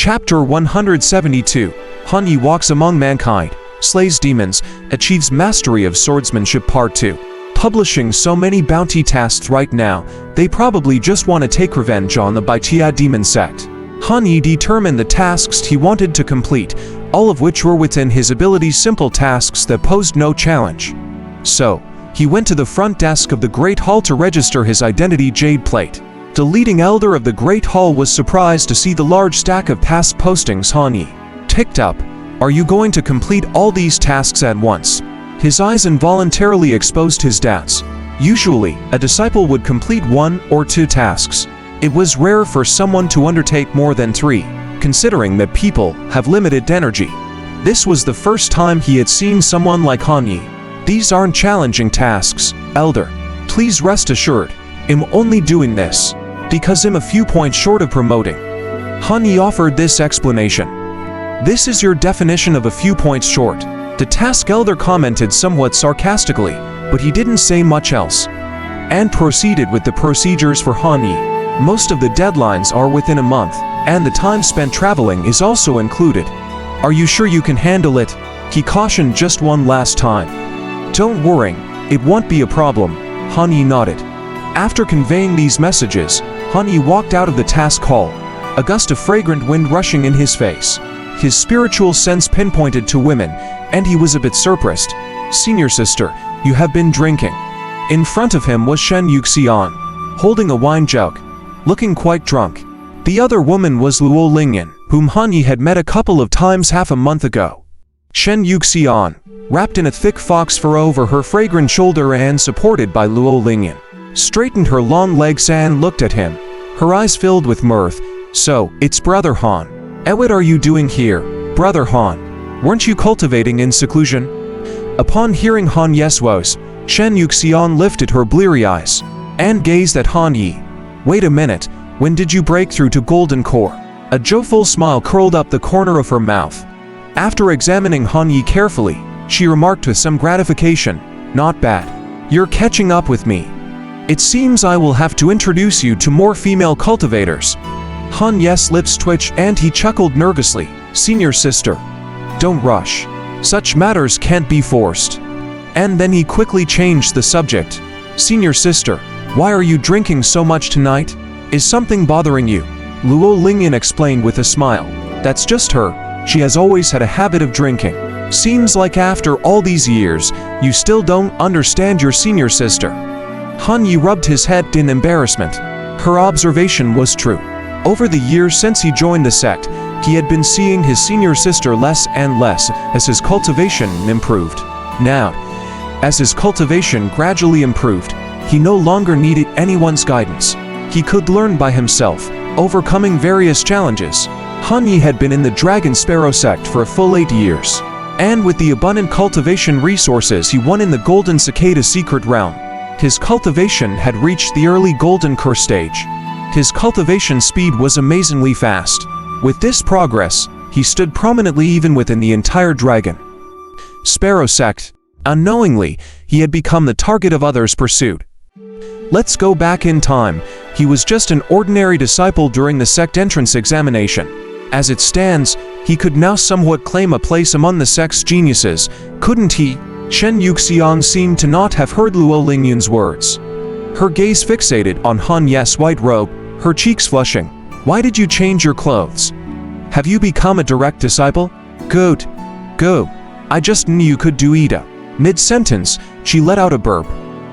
Chapter 172. Han Yi walks among mankind, slays demons, achieves mastery of swordsmanship Part 2. Publishing so many bounty tasks right now, they probably just want to take revenge on the Baitia demon sect. Han Yi determined the tasks he wanted to complete, all of which were within his ability, simple tasks that posed no challenge. So, he went to the front desk of the Great Hall to register his identity jade plate. The leading elder of the Great Hall was surprised to see the large stack of task postings Han Yi picked up. Are you going to complete all these tasks at once? His eyes involuntarily exposed his doubts. Usually, a disciple would complete 1 or 2 tasks. It was rare for someone to undertake more than 3, considering that people have limited energy. This was the first time he had seen someone like Han Yi. These aren't challenging tasks, elder. Please rest assured, I'm only doing this because I'm a few points short of promoting. Han Yi offered this explanation. This is your definition of a few points short. The task elder commented somewhat sarcastically, but he didn't say much else, and proceeded with the procedures for Han Yi. Most of the deadlines are within a month, and the time spent traveling is also included. Are you sure you can handle it? He cautioned just one last time. Don't worry, it won't be a problem. Han Yi nodded. After conveying these messages, Han Yi walked out of the task hall, a gust of fragrant wind rushing in his face. His spiritual sense pinpointed to women, and he was a bit surprised. Senior sister, you have been drinking. In front of him was Shen Yuxian, holding a wine jug, looking quite drunk. The other woman was Luo Lingyan, whom Han Yi had met a couple of times half a month ago. Shen Yuxian, wrapped in a thick fox fur over her fragrant shoulder and supported by Luo Lingyan, straightened her long legs and looked at him, her eyes filled with mirth. So, it's Brother Han. What are you doing here, Brother Han? Weren't you cultivating in seclusion? Upon hearing Han Yi's voice, Shen Yuxian lifted her bleary eyes and gazed at Han Yi. Wait a minute, when did you break through to Golden Core? A joyful smile curled up the corner of her mouth. After examining Han Yi carefully, she remarked with some gratification, not bad. You're catching up with me. It seems I will have to introduce you to more female cultivators. Han Yi's lips twitched and he chuckled nervously. Senior sister, don't rush. Such matters can't be forced. And then he quickly changed the subject. Senior sister, why are you drinking so much tonight? Is something bothering you? Luo Lingyan explained with a smile. That's just her. She has always had a habit of drinking. Seems like after all these years, you still don't understand your senior sister. Han Yi rubbed his head in embarrassment. Her observation was true. Over the years since he joined the sect, he had been seeing his senior sister less and less as his cultivation improved. Now, as his cultivation gradually improved, he no longer needed anyone's guidance. He could learn by himself, overcoming various challenges. Han Yi had been in the Dragon Sparrow sect for a full 8 years, and with the abundant cultivation resources he won in the Golden Cicada secret realm, his cultivation had reached the early Golden Core stage. His cultivation speed was amazingly fast. With this progress, he stood prominently even within the entire Dragon Sparrow sect. Unknowingly, he had become the target of others' pursuit. Let's go back in time. He was just an ordinary disciple during the sect entrance examination. As it stands, he could now somewhat claim a place among the sect's geniuses, couldn't he? Shen Yuxian seemed to not have heard Luo Lingyan's words. Her gaze fixated on Han Yi's white robe, her cheeks flushing. Why did you change your clothes? Have you become a direct disciple? Good. Go. I just knew you could do Ida. Mid-sentence, she let out a burp.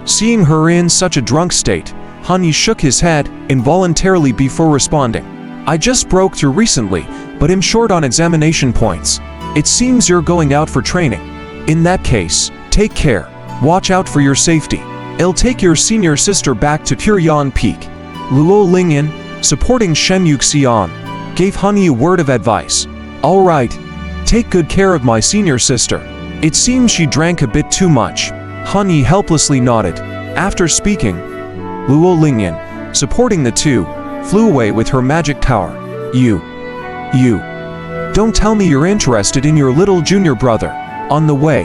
Seeing her in such a drunk state, Han Yi shook his head involuntarily before responding. I just broke through recently, but I'm short on examination points. It seems you're going out for training. In that case, take care. Watch out for your safety. I'll take your senior sister back to Puryan Peak. Luo Lingyan, supporting Shen Yuxian, gave Han Yi a word of advice. All right. Take good care of my senior sister. It seems she drank a bit too much. Han Yi helplessly nodded. After speaking, Luo Lingyan, supporting the two, flew away with her magic tower. You. Don't tell me you're interested in your little junior brother. On the way,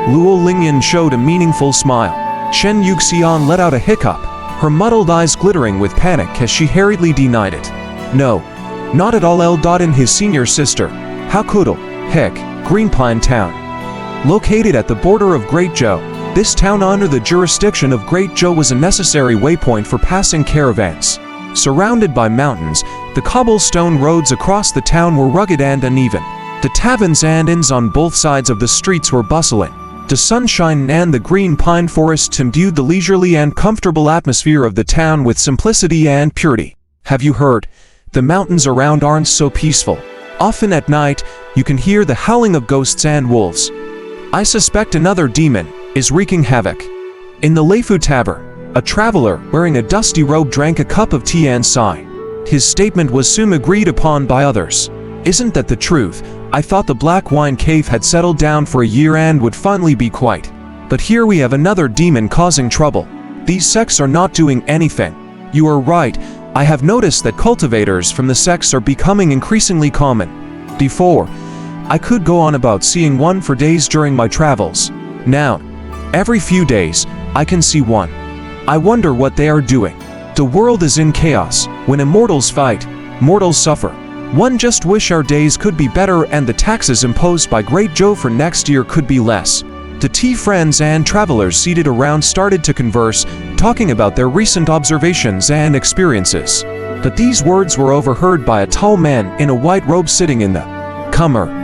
Luo Lingyan showed a meaningful smile. Shen Yuxian let out a hiccup, her muddled eyes glittering with panic as she hurriedly denied it. No, Not at all. And his senior sister. How coodle, heck, Greenpine Town. Located at the border of Great Zhou, this town under the jurisdiction of Great Zhou was a necessary waypoint for passing caravans. Surrounded by mountains, the cobblestone roads across the town were rugged and uneven. The taverns and inns on both sides of the streets were bustling. The sunshine and the green pine forests imbued the leisurely and comfortable atmosphere of the town with simplicity and purity. Have you heard? The mountains around aren't so peaceful. Often at night, you can hear the howling of ghosts and wolves. I suspect another demon is wreaking havoc. In the Leifu Tavern, a traveler wearing a dusty robe drank a cup of tea and sighed. His statement was soon agreed upon by others. Isn't that the truth? I thought the Black Wine Cave had settled down for a year and would finally be quiet. But here we have another demon causing trouble. These sects are not doing anything. You are right. I have noticed that cultivators from the sects are becoming increasingly common. Before, I could go on about seeing one for days during my travels. Now, every few days, I can see one. I wonder what they are doing. The world is in chaos. When immortals fight, mortals suffer. One just wish our days could be better and the taxes imposed by Great Zhou for next year could be less. The tea friends and travelers seated around started to converse, talking about their recent observations and experiences. But these words were overheard by a tall man in a white robe sitting in the comer.